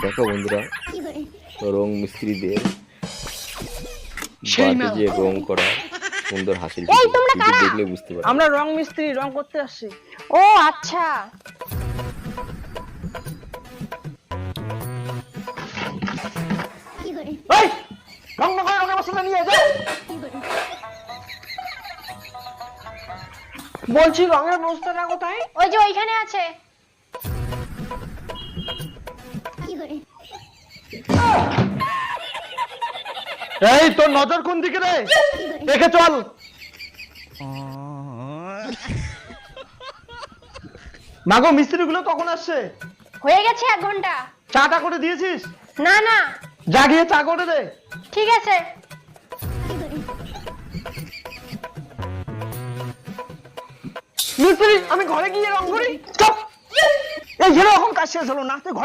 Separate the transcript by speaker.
Speaker 1: দেখো বন্ধুরা, রং মিস্ত্রিদের
Speaker 2: সেই
Speaker 1: বাড়িতে
Speaker 2: মেলা।
Speaker 1: যে রং করা সুন্দর হাসির
Speaker 3: এই
Speaker 1: ভিডিও,
Speaker 3: তোমরা
Speaker 1: কিন্তু
Speaker 3: কারা?
Speaker 1: দেখলে বুঝতে পারবে।
Speaker 2: আমরা রং মিস্ত্রি, রং করতে আসছি।
Speaker 3: ও আচ্ছা,
Speaker 2: এই রং না করে রঙের বস্তাটা নিয়ে যা। বলছি রঙের বস্তাটা কোথায়?
Speaker 3: ওই যে ওইখানে আছে।
Speaker 2: এই তোর নজর কোন দিকে রে? দেখে চল। মাগো মিস্ত্রি গুলো কখন আসছে?
Speaker 3: হয়ে গেছে 1 ঘন্টা।
Speaker 2: চাটা করে দিয়েছিস?
Speaker 3: না না,
Speaker 2: যা গিয়ে চা করে দে।
Speaker 3: ঠিক আছে।
Speaker 2: মিস্ত্রি আমি ঘরে গিয়ে রং করি। চুপ। এই ছেলে এখন কাজ শেষ হলো না, তুই ঘরে